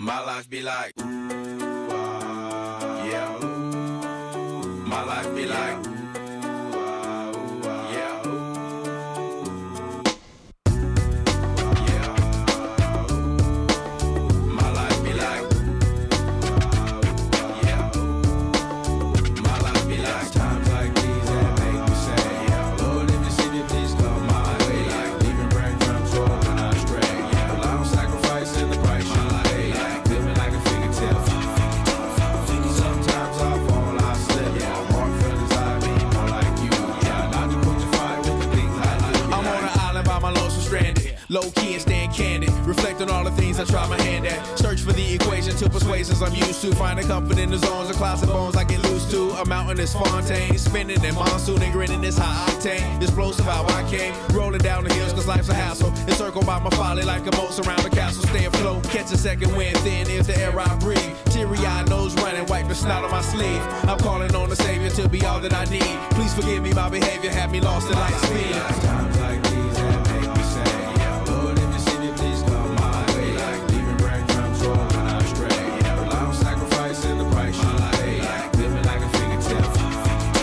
My life be like, ooh, yeah, ooh. My life be like, ooh, yeah, ooh. Yeah, ooh. My life be like, yeah, ooh. My life be like times like these that make me say, yeah, Lord, if you see me, please come my way. Like leaving breadcrumbs rolling astray. Yeah, well, I don't sacrifice in the price you pay. Like living like a fairy tale. Sometimes I fall, I slip. Yeah, more feelings I be more like you. Yeah, not to put your fire with the things I do. I'm on an island by my lonesome stranded. Low key and staying candid. Reflect on all the things I try my hand at. Search for the equation to persuasions I'm used to. Finding comfort in the zones of clouds and bones I get loose to. A mountain is Fontaine. Spinning in monsoon and grinning this high octane. Explosive how I came. Rolling down the hills cause life's a hassle. Encircled by my folly like a moat around the castle. Stay afloat. Catch a second wind thin is the air I breathe. Teary-eyed nose running. Wipe the snot on my sleeve. I'm calling on the Savior to be all that I need. Please forgive me my behavior. Had me lost in light speed. Times like these that make me say, yeah, Lord, if you see me, please come my way. Like leaving breadcrumbs rolling astray. Yeah, well, I don't sacrifice in the price you pay. Like living like a fairy tale.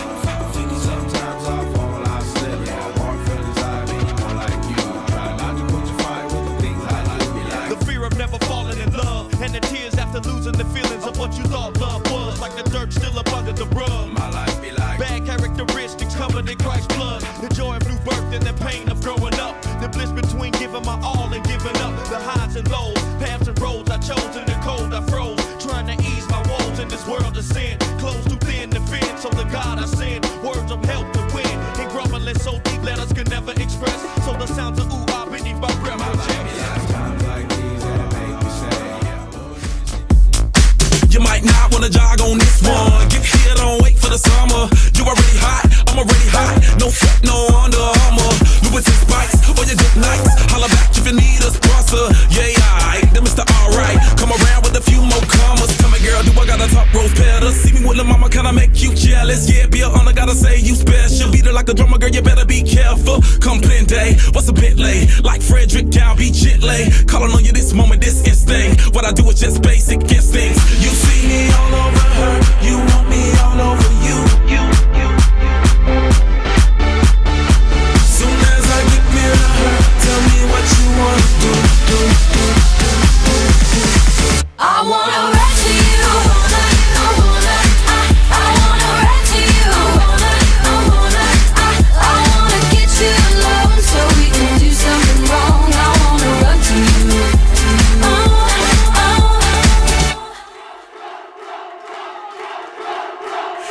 Sometimes I fall, I slip. Yeah, more feelings I be more like you. Try not to put your fire with the things I like. Be like, The fear of never falling in love, and the tears after losing the feelings of what you thought love was. Like the dirt still up under the rug. my life be like, Bad characteristics covered in Christ's blood. The joy of new birth and the pain of growing up. The bliss between giving my all and giving up. The highs and lows, paths and roads I chose. In the cold I froze, trying to ease my woes in this world of sin. Clothes too thin to fit, so the God I send words of help to win. And grumbling so deep letters can never express. So the sounds of ooh ah beneath my breath my life be reject. like times like these that make me say, yeah, Lord, if you see me. You might not wanna jog on this one. Get here, don't wait for the summer. You already hot, I'm already hot. No sweat, no Under Armour. Louis spikes, or your good nights. Holla back if you need a sponsor. Yeah, aight, then Mr. Alright. Come around with a few more commas. Tell me, girl, do I got a top rose better? See me with the mama, can I make you jealous? Yeah, be a honor, gotta say you special. Beat it like a drummer, girl, you better be careful. Come day, what's a bit late? Like Frederick Down Beach Chitley. Calling on you this moment, this instinct. What I do is just basic instincts. You see me all over her, you want me all over you. Soon as I get near to her, tell me what you wanna do. I wanna rap to you. I wanna rap to you. I wanna get you alone so we can do something wrong. I wanna run to you.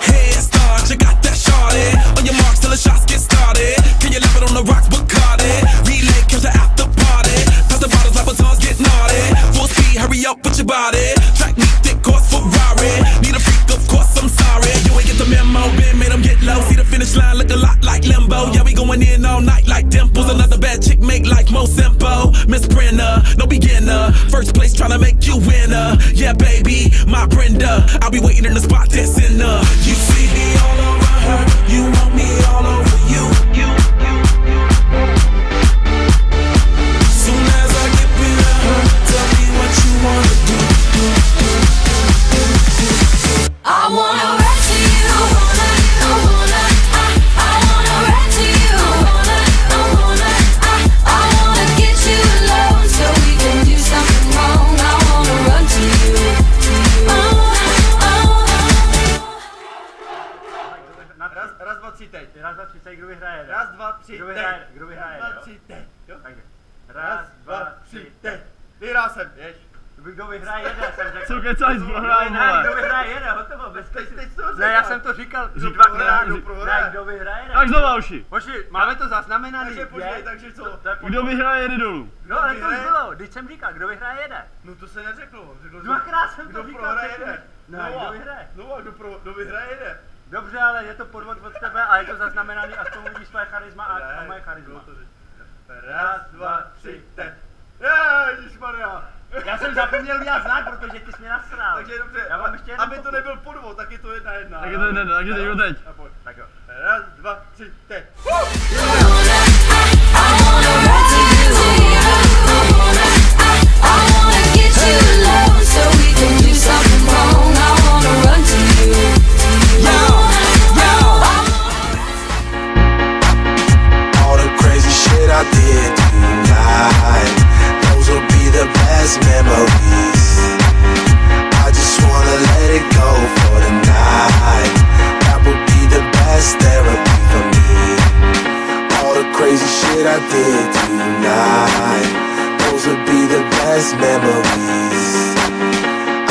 Head start, you got that shawty. On your marks till the shots get started. Can you lap it on the rocks, Bacardi? Relay, catch the after party. Pass the bottles like batons, get naughty. Full speed, hurry up with your body. Track me, thick course, Ferrari. Need a freak, of course, I'm sorry. You ain't get the memo, Ben made them get low. See the finish line, look a lot like limbo. Yeah, we going in all night like dimples. Another bad chick make like Mo Simple. Miss Brenna, no beginner. First place tryna make you winner. Yeah, baby, my Brenda. I'll be waiting in the spot that's in her. You see me all over her, you want me all over you. Soon as I get near to her, tell me what you wanna do. I wanna rap to you. I wanna rap to you. I wanna get you alone so we can do something wrong. I wanna run to you. Raz, dva, tři, teď. Raz, dva, tři, teď, kdo vyhraje? Raz, dva, tři, Kdo teď. vyhraje? Kdo vyhraje? Raz, dva, tři, teď. Jo? Takže. Raz, dva, tři, teď. Vyhrál jsem, jež. Kdo vyhraje jede, jsem řekl. Co kecáš, prohrál, vole. Kdo vyhraje jede, hotovo, bez Teď to Ne, říkal. já jsem to říkal Kdo dvakrát. prohraje? Ne, kdo vyhraje jede. Tak znova, Oši. Hoši, máme to zaznamenaný. Takže počkej, takže co? Kdo vyhraje, jede dolů. No, ale to už vyhraje? bylo, když jsem říkal, kdo vyhraje jede. No to se neřeklo. Řekl, Dvakrát jsem to kdo říkal. prohraje teď jede. Ne, kdo vyhraje. No a kdo vyhraje jede. Dobře, ale je to podvod od tebe a je to zaznamenaný a k tomu vidíš tvoje charisma a moje charisma. Raz, dva, tři, teď. Ježišmarja. Já jsem zapomněl udělat znak, protože ty jsi mě nasral. Takže dobře, Já mám ještě jeden aby to pokus. nebyl podvod, tak je to 1-1. Tak je to 1-1, takže teď teď. A pojď. Tak jo. Raz, dva, tři, teď. I wanna rap to you. I wanna get you alone so shit I did tonight, those would be the best memories.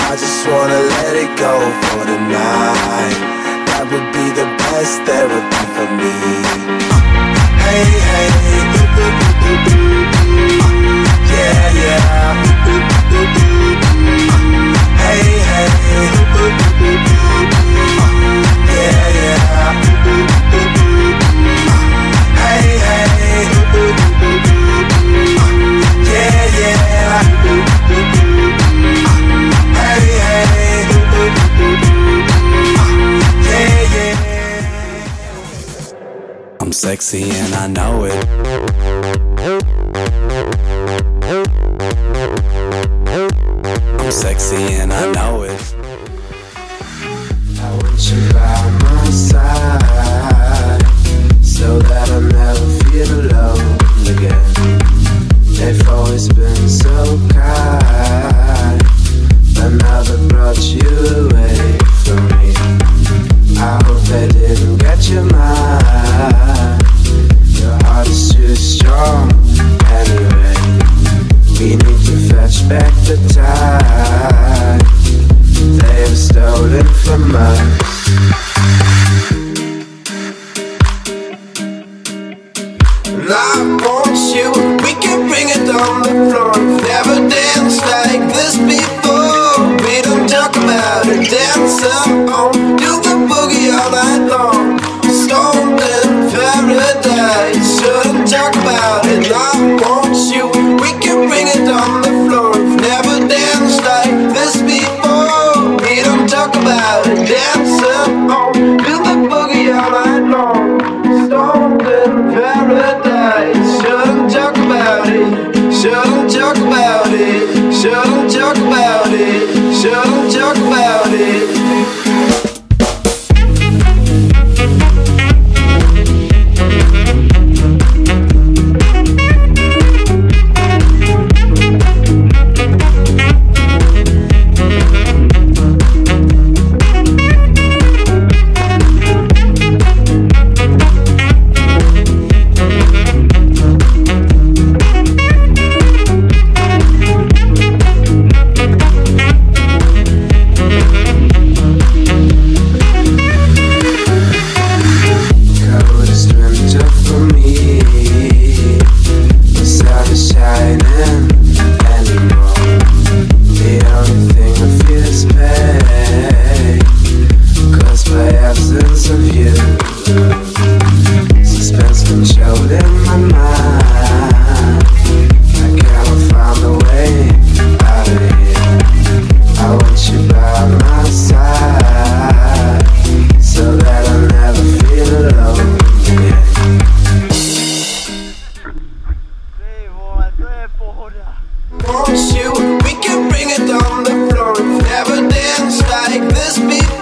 I just wanna let it go for the night. That would be the best therapy for me. Hey, hey, yeah, yeah. Hey, hey, yeah, yeah. Hey, hey, yeah, yeah. Hey, hey, yeah, yeah. I'm sexy and I know it. I'm sexy and I know it. I want you by my side, so that I'll never feel alone again. They've always been so kind, but now they brought you away from me. I hope they didn't get your mind. Your heart is too strong anyway. We need to fetch back the time they have stolen from us. And I want you, we can bring it on the floor. Never danced like this before. We don't talk about it, dance on, do the boogie all night long. Stoned in paradise, shouldn't talk about it. I want you, we can bring it on the floor. Never danced like this before. We don't talk about it, dance on, do the boogie all night long. Stoned in paradise, shouldn't talk about it, shouldn't talk about it, shouldn't talk about it, shouldn't talk about it. Want you, we can bring it on the floor. Never danced like this before.